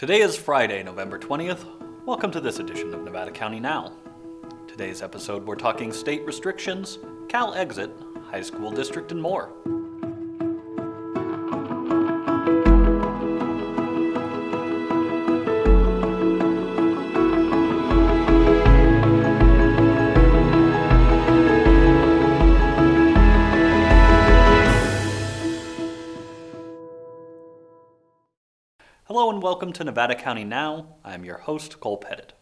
Today is Friday, November 20th. Welcome to this edition of Nevada County Now. Today's episode, we're talking state restrictions, Cal exit, high school district, and more. Hello and welcome to Nevada County Now. I'm your host, Cole Pettit.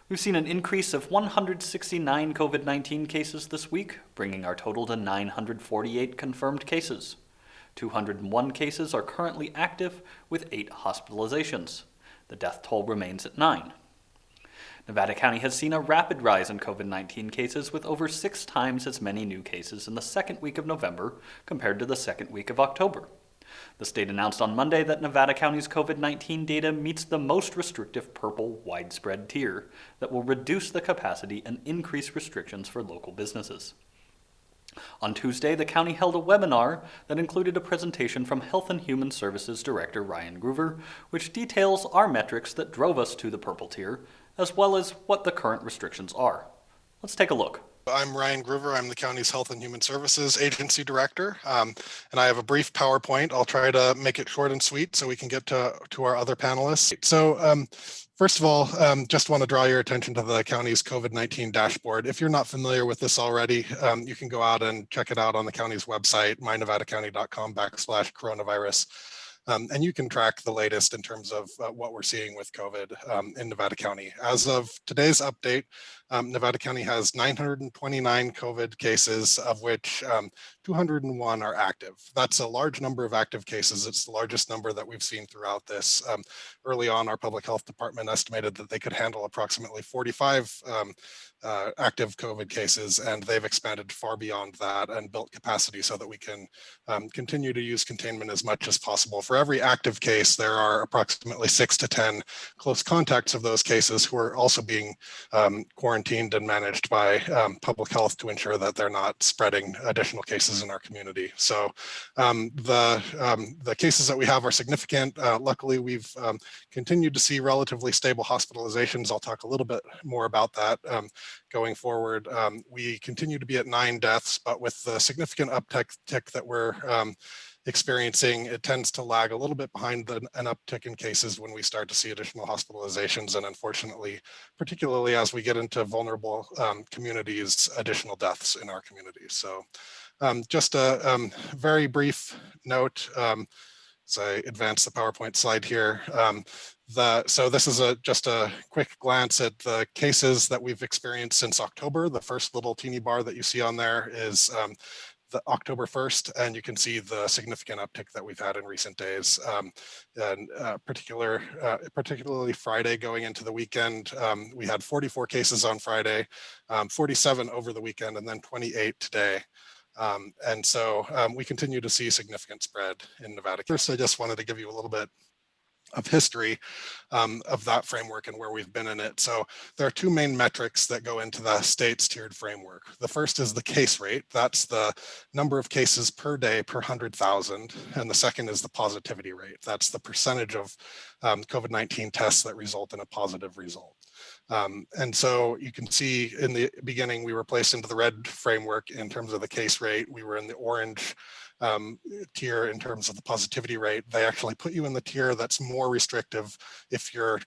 We've seen an increase of 169 COVID-19 cases this week, bringing our total to 948 confirmed cases. 201 cases are currently active, with 8 hospitalizations. The death toll remains at 9. Nevada County has seen a rapid rise in COVID-19 cases, with over 6 times as many new cases in the second week of November compared to the second week of October. The state announced on Monday that Nevada County's COVID-19 data meets the most restrictive purple widespread tier that will reduce the capacity and increase restrictions for local businesses. On Tuesday, the county held a webinar that included a presentation from Health and Human Services Director Ryan Groover, which details our metrics that drove us to the purple tier, as well as what the current restrictions are. Let's take a look. I'm Ryan Groover. I'm the county's Health and Human Services Agency Director, and I have a brief PowerPoint. I'll try to make it short and sweet so we can get to our other panelists. So first of all, just want to draw your attention to the county's COVID-19 dashboard. If you're not familiar with this already, you can go out and check it out on the county's website, mynevadacounty.com/coronavirus. And you can track the latest in terms of what we're seeing with COVID in Nevada County. As of today's update, Nevada County has 929 COVID cases, of which 201 are active. That's a large number of active cases. It's the largest number that we've seen throughout this. Early on, our public health department estimated that they could handle approximately 45 active COVID cases, and they've expanded far beyond that and built capacity so that we can continue to use containment as much as possible. For every active case, there are approximately 6 to 10 close contacts of those cases who are also being quarantined and managed by public health to ensure that they're not spreading additional cases in our community. So the cases that we have are significant. Luckily, we've continued to see relatively stable hospitalizations. I'll talk a little bit more about that going forward. We continue to be at 9 deaths, but with the significant uptick that we're experiencing, it tends to lag a little bit behind an uptick in cases when we start to see additional hospitalizations, and unfortunately, particularly as we get into vulnerable communities, additional deaths in our communities. So just a very brief note, as I advance the PowerPoint slide here. So this is just a quick glance at the cases that we've experienced since October. The first little teeny bar that you see on there is the October 1st, and you can see the significant uptick that we've had in recent days. And particularly Friday going into the weekend, we had 44 cases on Friday, 47 over the weekend, and then 28 today. And so we continue to see significant spread in Nevada. First, I just wanted to give you a little bit of history of that framework and where we've been in it. So there are 2 main metrics that go into the state's tiered framework. The first is the case rate. That's the number of cases per day per 100,000. And the second is the positivity rate. That's the percentage of COVID-19 tests that result in a positive result. And so you can see in the beginning, we were placed into the red framework in terms of the case rate. We were in the orange tier in terms of the positivity rate. They actually put you in the tier that's more restrictive if your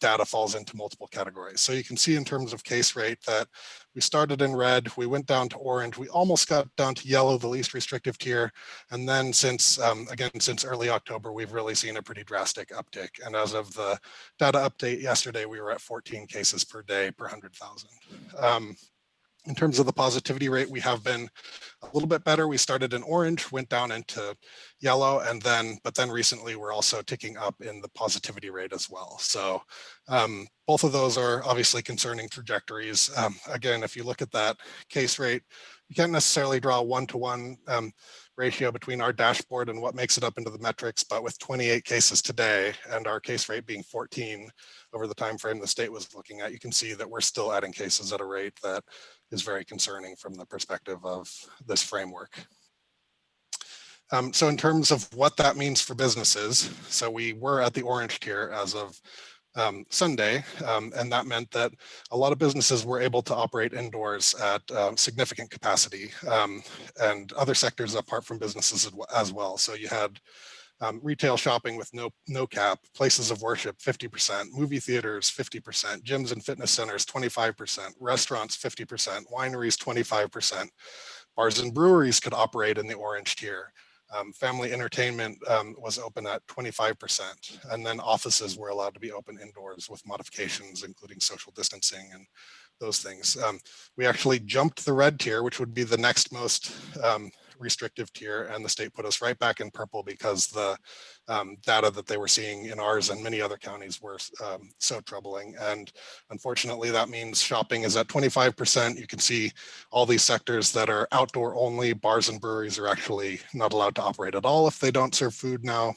data falls into multiple categories. So you can see in terms of case rate that we started in red, we went down to orange, we almost got down to yellow, the least restrictive tier. And then since early October, we've really seen a pretty drastic uptick. And as of the data update yesterday, we were at 14 cases per day per 100,000. In terms of the positivity rate, we have been a little bit better. We started in orange, went down into yellow, but then recently we're also ticking up in the positivity rate as well. So both of those are obviously concerning trajectories. Again, if you look at that case rate, you can't necessarily draw a one-to-one ratio between our dashboard and what makes it up into the metrics, but with 28 cases today and our case rate being 14 over the time frame the state was looking at, you can see that we're still adding cases at a rate that is very concerning from the perspective of this framework. So in terms of what that means for businesses, so we were at the orange tier as of Sunday, and that meant that a lot of businesses were able to operate indoors at significant capacity, and other sectors apart from businesses as well. So you had retail shopping with no cap, places of worship 50%, movie theaters 50%, gyms and fitness centers 25%, restaurants 50%, wineries 25%, bars and breweries could operate in the orange tier. Family entertainment was open at 25%, and then offices were allowed to be open indoors with modifications, including social distancing and those things. We actually jumped the red tier, which would be the next most restrictive tier, and the state put us right back in purple because the data that they were seeing in ours and many other counties were so troubling. And unfortunately, that means shopping is at 25%. You can see all these sectors that are outdoor only. Bars and breweries are actually not allowed to operate at all if they don't serve food now.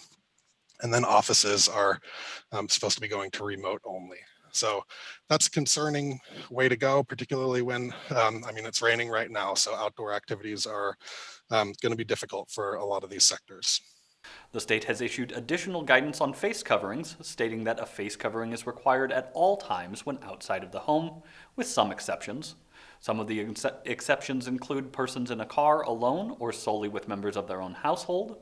And then offices are supposed to be going to remote only. So that's a concerning way to go, particularly when, it's raining right now. So outdoor activities are going to be difficult for a lot of these sectors. The state has issued additional guidance on face coverings, stating that a face covering is required at all times when outside of the home, with some exceptions. Some of the exceptions include persons in a car alone or solely with members of their own household,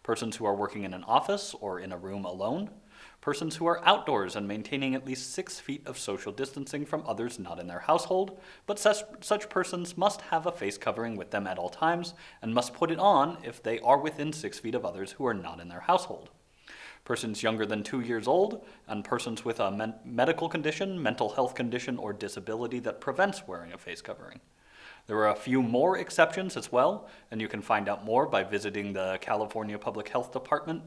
persons who are working in an office or in a room alone, persons who are outdoors and maintaining at least 6 feet of social distancing from others not in their household, but such persons must have a face covering with them at all times and must put it on if they are within 6 feet of others who are not in their household. Persons younger than 2 years old, and persons with a medical condition, mental health condition, or disability that prevents wearing a face covering. There are a few more exceptions as well, and you can find out more by visiting the California Public Health Department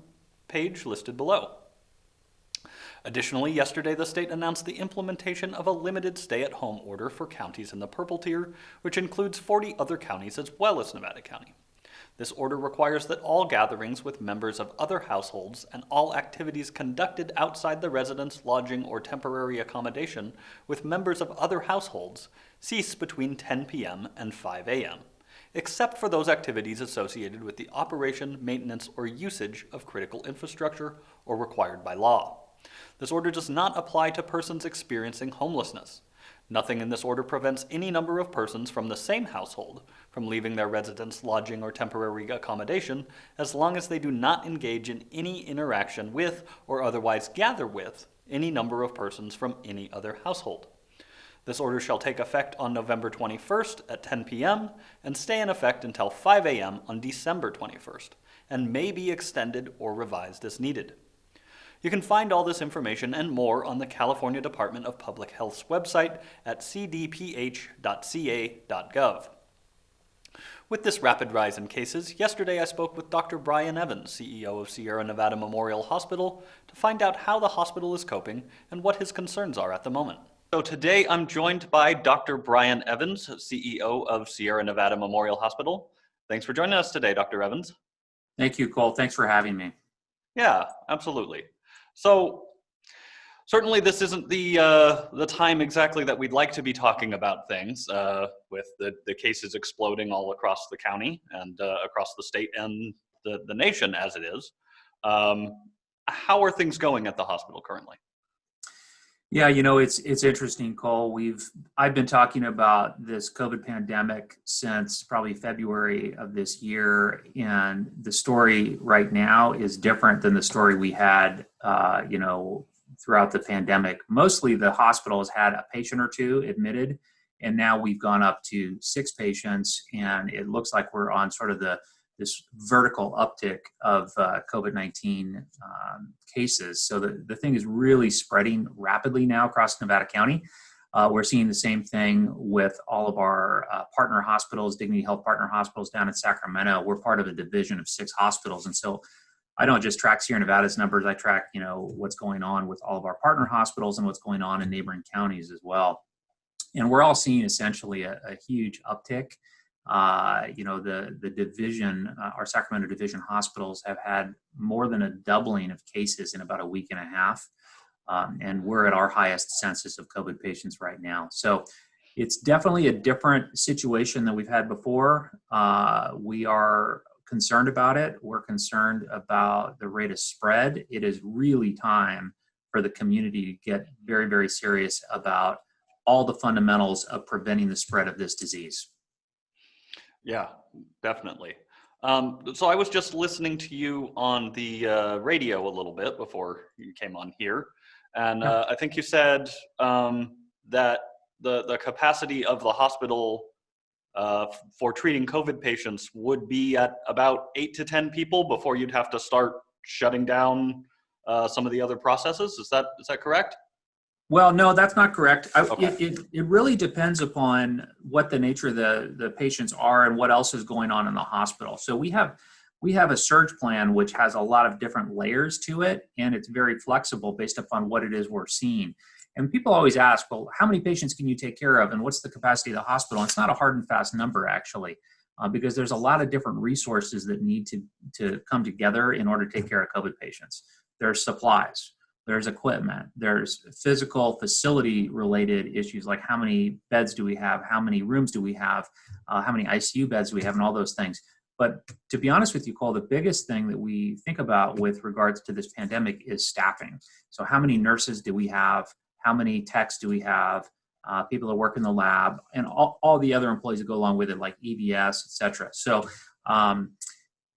page listed below. Additionally, yesterday the state announced the implementation of a limited stay-at-home order for counties in the purple tier, which includes 40 other counties as well as Nevada County. This order requires that all gatherings with members of other households and all activities conducted outside the residence, lodging, or temporary accommodation with members of other households cease between 10 p.m. and 5 a.m., except for those activities associated with the operation, maintenance, or usage of critical infrastructure or required by law. This order does not apply to persons experiencing homelessness. Nothing in this order prevents any number of persons from the same household from leaving their residence, lodging, or temporary accommodation as long as they do not engage in any interaction with or otherwise gather with any number of persons from any other household. This order shall take effect on November 21st at 10 p.m. and stay in effect until 5 a.m. on December 21st, and may be extended or revised as needed. You can find all this information and more on the California Department of Public Health's website at cdph.ca.gov. With this rapid rise in cases, yesterday I spoke with Dr. Brian Evans, CEO of Sierra Nevada Memorial Hospital, to find out how the hospital is coping and what his concerns are at the moment. So today I'm joined by Dr. Brian Evans, CEO of Sierra Nevada Memorial Hospital. Thanks for joining us today, Dr. Evans. Thank you, Cole. Thanks for having me. Yeah, absolutely. So certainly this isn't the time exactly that we'd like to be talking about things with the cases exploding all across the county and across the state and the nation as it is. How are things going at the hospital currently? Yeah, it's interesting, Cole. I've been talking about this COVID pandemic since probably February of this year, and the story right now is different than the story we had, throughout the pandemic. Mostly, the hospital has had a patient or two admitted, and now we've gone up to 6 patients, and it looks like we're on sort of this vertical uptick of COVID-19 cases. So the thing is really spreading rapidly now across Nevada County. We're seeing the same thing with all of our partner hospitals, Dignity Health partner hospitals down in Sacramento. We're part of a division of 6 hospitals. And so I don't just track Sierra Nevada's numbers. I track, what's going on with all of our partner hospitals and what's going on in neighboring counties as well. And we're all seeing essentially a huge uptick. The division, our Sacramento division hospitals have had more than a doubling of cases in about a week and a half. And we're at our highest census of COVID patients right now. So it's definitely a different situation than we've had before. We are concerned about it. We're concerned about the rate of spread. It is really time for the community to get very, very serious about all the fundamentals of preventing the spread of this disease. Yeah, definitely. So I was just listening to you on the radio a little bit before you came on here, and I think you said that the capacity of the hospital for treating COVID patients would be at about 8 to 10 people before you'd have to start shutting down some of the other processes. Is that correct? Well, no, that's not correct. Okay. It really depends upon what the nature of the patients are and what else is going on in the hospital. So we have a surge plan which has a lot of different layers to it, and it's very flexible based upon what it is we're seeing. And people always ask, well, how many patients can you take care of, and what's the capacity of the hospital? And it's not a hard and fast number, actually, because there's a lot of different resources that need to come together in order to take care of COVID patients. There's supplies. There's equipment, there's physical facility related issues like how many beds do we have, how many rooms do we have, how many ICU beds do we have, and all those things. But to be honest with you, Cole, the biggest thing that we think about with regards to this pandemic is staffing. So how many nurses do we have, how many techs do we have, people that work in the lab, and all the other employees that go along with it, like EVS, et cetera. So,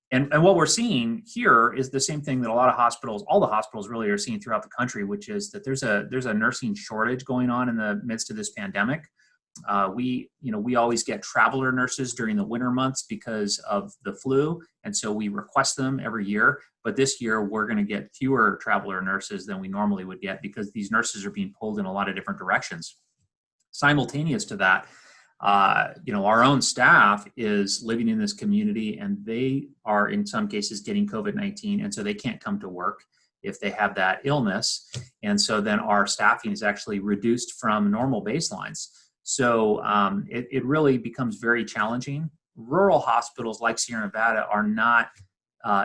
and what we're seeing here is the same thing that a lot of hospitals, all the hospitals really are seeing throughout the country, which is that there's a nursing shortage going on in the midst of this pandemic. We always get traveler nurses during the winter months because of the flu, and so we request them every year. But this year we're going to get fewer traveler nurses than we normally would get because these nurses are being pulled in a lot of different directions. Simultaneous to that, our own staff is living in this community, and they are in some cases getting COVID-19, and so they can't come to work if they have that illness. And so then our staffing is actually reduced from normal baselines. So it really becomes very challenging. Rural hospitals like Sierra Nevada are not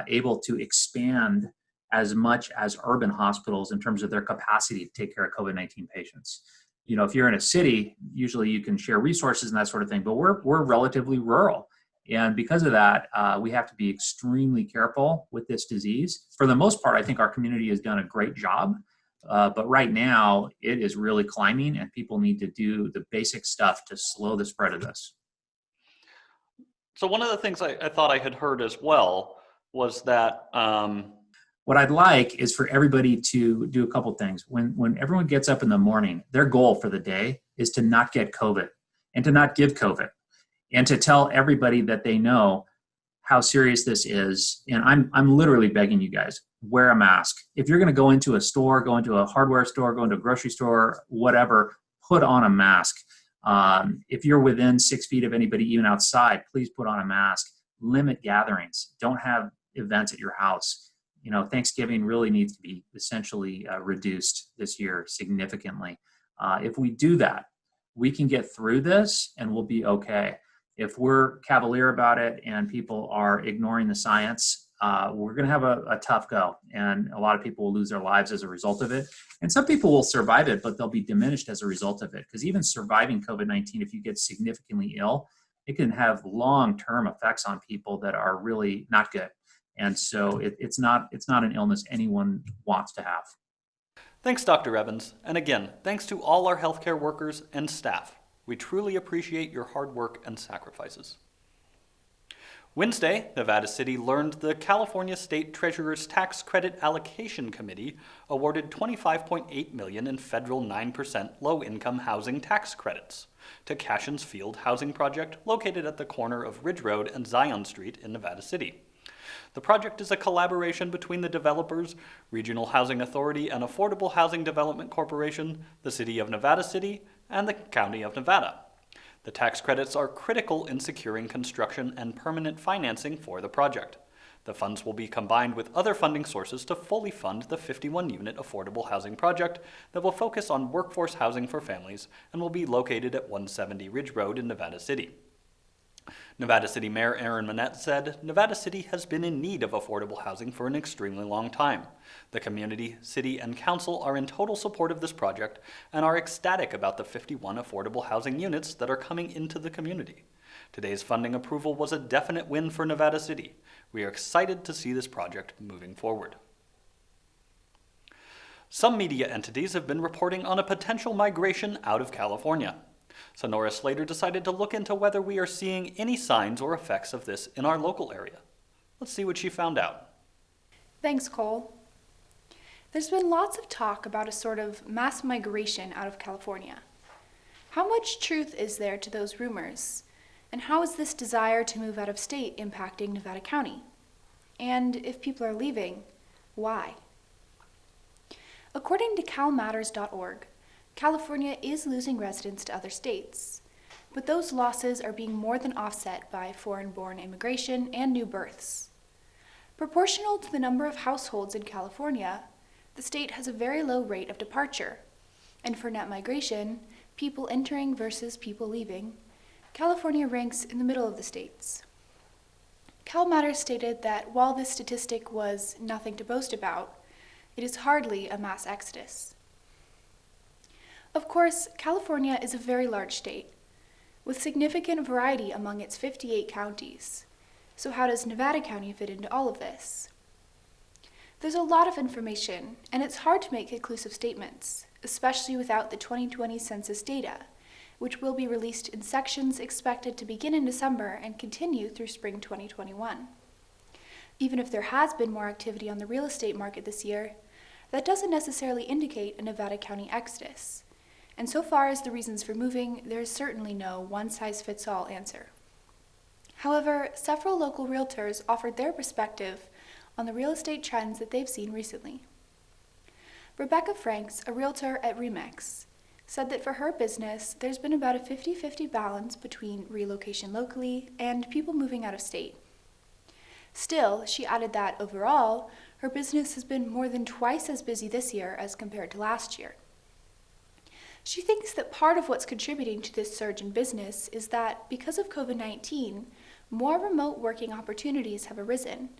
able to expand as much as urban hospitals in terms of their capacity to take care of COVID-19 patients. If you're in a city, usually you can share resources and that sort of thing, but we're relatively rural. And because of that, we have to be extremely careful with this disease. For the most part, I think our community has done a great job. But right now, it is really climbing, and people need to do the basic stuff to slow the spread of this. So one of the things I thought I had heard as well was that what I'd like is for everybody to do a couple things. When everyone gets up in the morning, their goal for the day is to not get COVID and to not give COVID and to tell everybody that they know how serious this is. And I'm literally begging you guys, wear a mask. If you're going to go into a store, go into a hardware store, go into a grocery store, whatever, put on a mask. If you're within 6 feet of anybody, even outside, please put on a mask. Limit gatherings. Don't have events at your house. Thanksgiving really needs to be essentially reduced this year significantly. If we do that, we can get through this and we'll be okay. If we're cavalier about it and people are ignoring the science, we're going to have a tough go, and a lot of people will lose their lives as a result of it. And some people will survive it, but they'll be diminished as a result of it, because even surviving COVID-19, if you get significantly ill, it can have long-term effects on people that are really not good. And so it's not an illness anyone wants to have. Thanks, Dr. Evans. And again, thanks to all our healthcare workers and staff. We truly appreciate your hard work and sacrifices. Wednesday, Nevada City learned the California State Treasurer's Tax Credit Allocation Committee awarded $25.8 million in federal 9% low-income housing tax credits to Cashin's Field housing project located at the corner of Ridge Road and Zion Street in Nevada City. The project is a collaboration between the developers, Regional Housing Authority and Affordable Housing Development Corporation, the City of Nevada City, and the County of Nevada. The tax credits are critical in securing construction and permanent financing for the project. The funds will be combined with other funding sources to fully fund the 51-unit affordable housing project that will focus on workforce housing for families and will be located at 170 Ridge Road in Nevada City. Nevada City Mayor Aaron Minette said, "Nevada City has been in need of affordable housing for an extremely long time. The community, city, and council are in total support of this project and are ecstatic about the 51 affordable housing units that are coming into the community. Today's funding approval was a definite win for Nevada City. We are excited to see this project moving forward. Some media entities have been reporting on a potential migration out of California. Sonora Slater decided to look into whether we are seeing any signs or effects of this in our local area. Let's see what she found out. Thanks, Cole. There's been lots of talk about a sort of mass migration out of California. How much truth is there to those rumors? And how is this desire to move out of state impacting Nevada County? And if people are leaving, why? According to calmatters.org, California is losing residents to other states, but those losses are being more than offset by foreign-born immigration and new births. Proportional to the number of households in California, the state has a very low rate of departure, and for net migration, people entering versus people leaving, California ranks in the middle of the states. CalMatters stated that while this statistic was nothing to boast about, it is hardly a mass exodus. Of course, California is a very large state, with significant variety among its 58 counties. So how does Nevada County fit into all of this? There's a lot of information, and it's hard to make conclusive statements, especially without the 2020 census data, which will be released in sections expected to begin in December and continue through spring 2021. Even if there has been more activity on the real estate market this year, that doesn't necessarily indicate a Nevada County exodus. And so far as the reasons for moving, there is certainly no one-size-fits-all answer. However, several local realtors offered their perspective on the real estate trends that they've seen recently. Rebecca Franks, a realtor at Remax, said that for her business, there's been about a 50-50 balance between relocation locally and people moving out of state. Still, she added that overall, her business has been more than twice as busy this year as compared to last year. She thinks that part of what's contributing to this surge in business is that because of COVID-19, more remote working opportunities have arisen,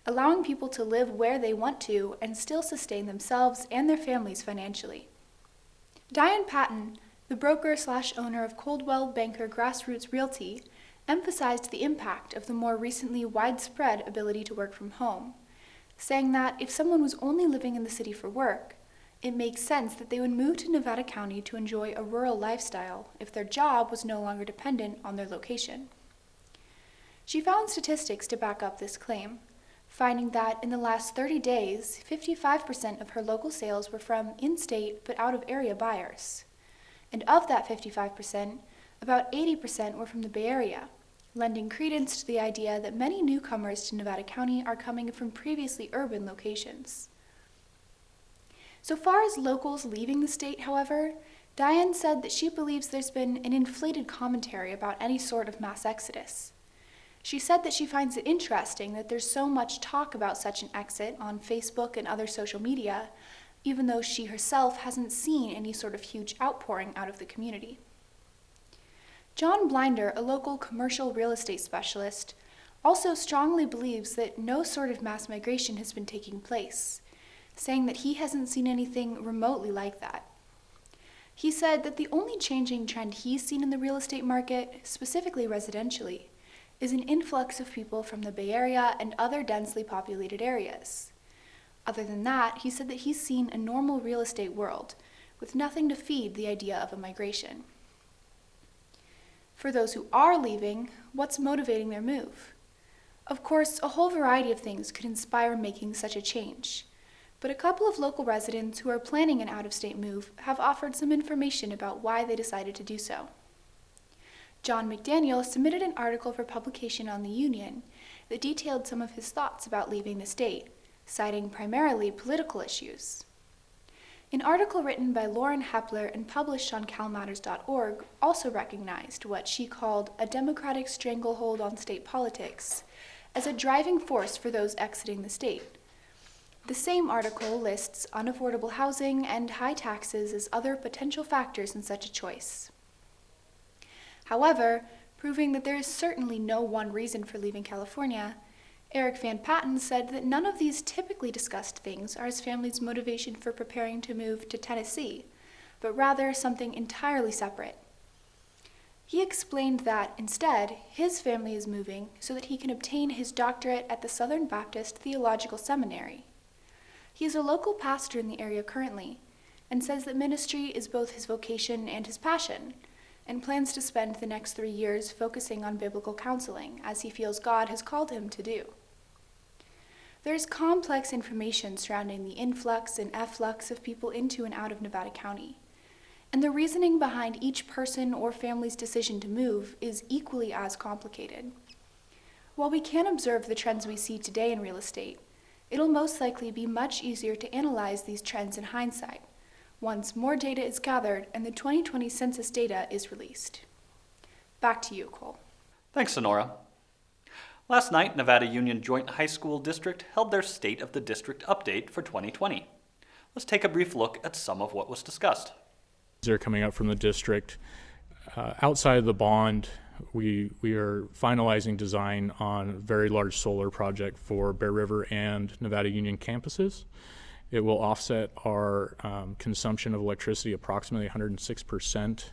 allowing people to live where they want to and still sustain themselves and their families financially. Diane Patton, the broker/owner of Coldwell Banker Grassroots Realty, emphasized the impact of the more recently widespread ability to work from home, saying that if someone was only living in the city for work, it makes sense that they would move to Nevada County to enjoy a rural lifestyle if their job was no longer dependent on their location. She found statistics to back up this claim, finding that in the last 30 days, 55% of her local sales were from in-state but out-of-area buyers. And of that 55%, about 80% were from the Bay Area, lending credence to the idea that many newcomers to Nevada County are coming from previously urban locations. So far as locals leaving the state, however, Diane said that she believes there's been an inflated commentary about any sort of mass exodus. She said that she finds it interesting that there's so much talk about such an exit on Facebook and other social media, even though she herself hasn't seen any sort of huge outpouring out of the community. John Blinder, a local commercial real estate specialist, also strongly believes that no sort of mass migration has been taking place, saying that he hasn't seen anything remotely like that. He said that the only changing trend he's seen in the real estate market, specifically residentially, is an influx of people from the Bay Area and other densely populated areas. Other than that, he said that he's seen a normal real estate world, with nothing to feed the idea of a migration. For those who are leaving, what's motivating their move? Of course, a whole variety of things could inspire making such a change, but a couple of local residents who are planning an out-of-state move have offered some information about why they decided to do so. John McDaniel submitted an article for publication on the Union that detailed some of his thoughts about leaving the state, citing primarily political issues. An article written by Lauren Hepler and published on calmatters.org also recognized what she called a democratic stranglehold on state politics as a driving force for those exiting the state. The same article lists unaffordable housing and high taxes as other potential factors in such a choice. However, proving that there is certainly no one reason for leaving California, Eric Van Patten said that none of these typically discussed things are his family's motivation for preparing to move to Tennessee, but rather something entirely separate. He explained that, instead, his family is moving so that he can obtain his doctorate at the Southern Baptist Theological Seminary. He is a local pastor in the area currently, and says that ministry is both his vocation and his passion, and plans to spend the next 3 years focusing on biblical counseling, as he feels God has called him to do. There is complex information surrounding the influx and efflux of people into and out of Nevada County, and the reasoning behind each person or family's decision to move is equally as complicated. While we can observe the trends we see today in real estate, it'll most likely be much easier to analyze these trends in hindsight, once more data is gathered and the 2020 census data is released. Back to you, Cole. Thanks, Sonora. Last night, Nevada Union Joint High School District held their State of the District update for 2020. Let's take a brief look at some of what was discussed. Are coming up from the district. Outside of the bond, we are finalizing design on a very large solar project for Bear River and Nevada Union campuses. It will offset our consumption of electricity approximately 106%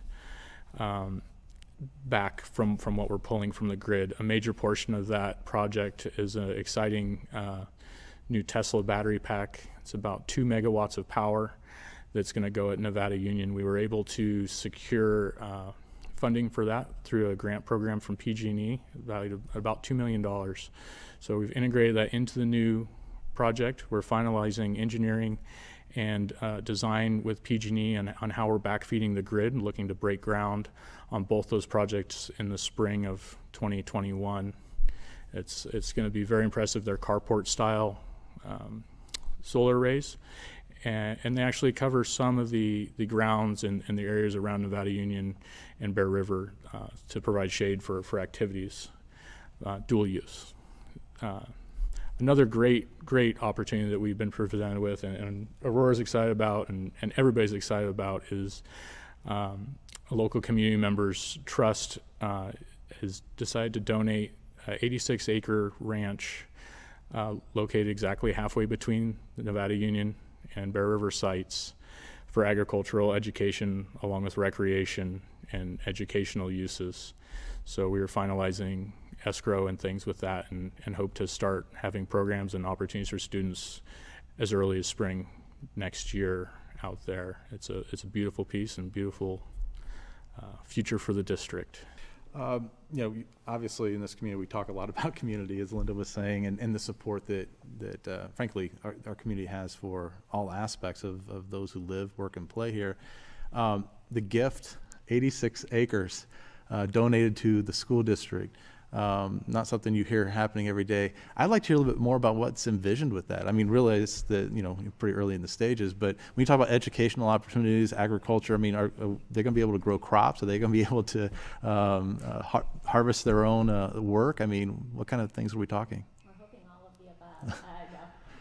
back from what we're pulling from the grid. A major portion of that project is an exciting new Tesla battery pack. It's about 2 megawatts of power that's going to go at Nevada Union. We were able to secure funding for that through a grant program from PG&E, valued at about $2 million. So we've integrated that into the new project. We're finalizing engineering and design with PG&E on how we're backfeeding the grid and looking to break ground on both those projects in the spring of 2021. It's going to be very impressive. They're carport style solar arrays. And they actually cover some of the grounds and the areas around Nevada Union and Bear River to provide shade for activities, dual use. Another great opportunity that we've been presented with and Aurora's excited about and everybody's excited about is a local community members trust has decided to donate an 86-acre ranch located exactly halfway between the Nevada Union and Bear River sites for agricultural education along with recreation and educational uses. So we are finalizing escrow and things with that and hope to start having programs and opportunities for students as early as spring next year out there. It's a beautiful piece and beautiful future for the district. Obviously in this community we talk a lot about community, as Linda was saying, and the support that frankly our community has for all aspects of those who live, work, and play here. The gift, 86 acres donated to the school district. Not something you hear happening every day. I'd like to hear a little bit more about what's envisioned with that. I mean, realize that, pretty early in the stages, but when you talk about educational opportunities, agriculture, I mean, are they going to be able to grow crops? Are they going to be able to harvest their own work? I mean, what kind of things are we talking? We're hoping all of the above.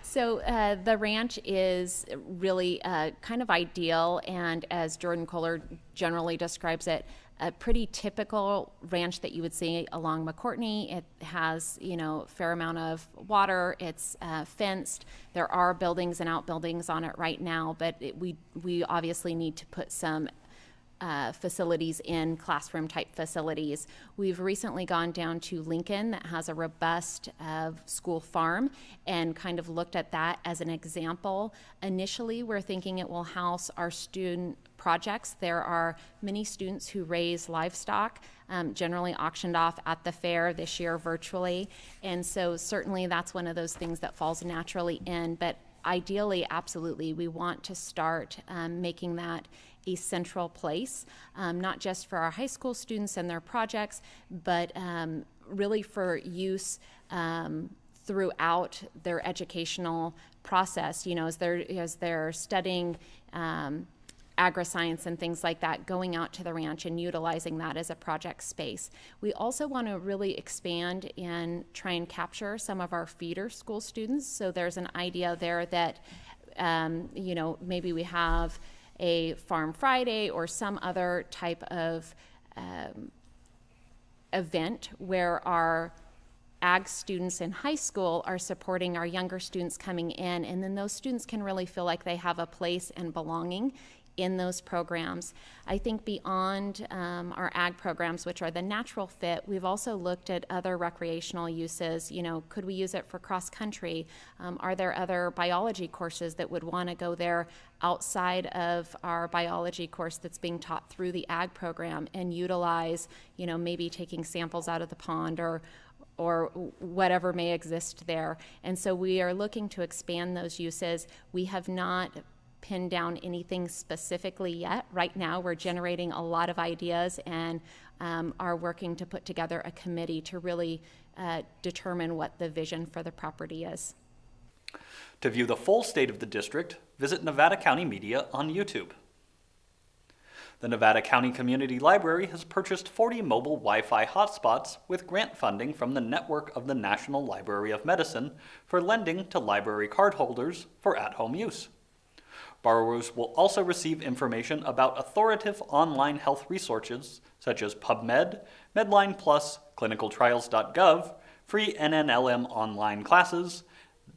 So the ranch is really kind of ideal, and as Jordan Kohler generally describes it, a pretty typical ranch that you would see along McCourtney. It has, a fair amount of water. It's fenced. There are buildings and outbuildings on it right now, but we obviously need to put some facilities in, classroom type facilities. We've recently gone down to Lincoln that has a robust school farm and kind of looked at that as an example. Initially, we're thinking it will house our student projects. There are many students who raise livestock, generally auctioned off at the fair, this year virtually. And so certainly that's one of those things that falls naturally in, but ideally, absolutely, we want to start making that a central place, not just for our high school students and their projects, but really for use throughout their educational process, as they're studying agri-science and things like that, going out to the ranch and utilizing that as a project space. We also want to really expand and try and capture some of our feeder school students. So there's an idea there that, maybe we have a Farm Friday or some other type of event where our ag students in high school are supporting our younger students coming in, and then those students can really feel like they have a place and belonging in those programs. I think beyond our ag programs, which are the natural fit, we've also looked at other recreational uses. You know, could we use it for cross country? Are there other biology courses that would want to go there outside of our biology course that's being taught through the ag program and utilize, you know, maybe taking samples out of the pond or whatever may exist there. And so we are looking to expand those uses. We have not pinned down anything specifically yet. Right now, we're generating a lot of ideas and are working to put together a committee to really determine what the vision for the property is. To view the full state of the district, visit Nevada County Media on YouTube. The Nevada County Community Library has purchased 40 mobile Wi-Fi hotspots with grant funding from the network of the National Library of Medicine for lending to library cardholders for at-home use. Borrowers will also receive information about authoritative online health resources such as PubMed, Medline Plus, clinicaltrials.gov, free NNLM online classes,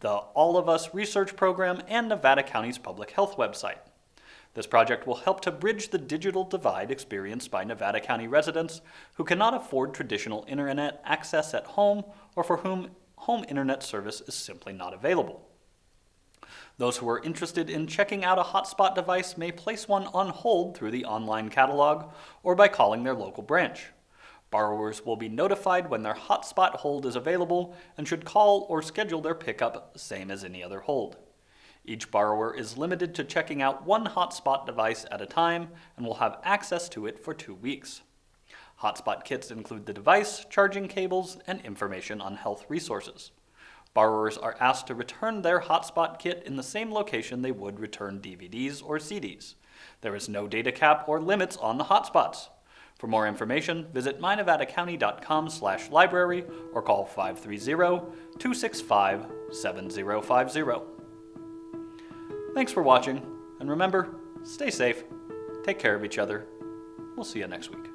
the All of Us research program, and Nevada County's public health website. This project will help to bridge the digital divide experienced by Nevada County residents who cannot afford traditional internet access at home or for whom home internet service is simply not available. Those who are interested in checking out a hotspot device may place one on hold through the online catalog or by calling their local branch. Borrowers will be notified when their hotspot hold is available and should call or schedule their pickup same as any other hold. Each borrower is limited to checking out one hotspot device at a time and will have access to it for 2 weeks. Hotspot kits include the device, charging cables, and information on health resources. Borrowers are asked to return their hotspot kit in the same location they would return DVDs or CDs. There is no data cap or limits on the hotspots. For more information, visit mynevadacounty.com/library or call 530-265-7050. Thanks for watching, and remember, stay safe, take care of each other. We'll see you next week.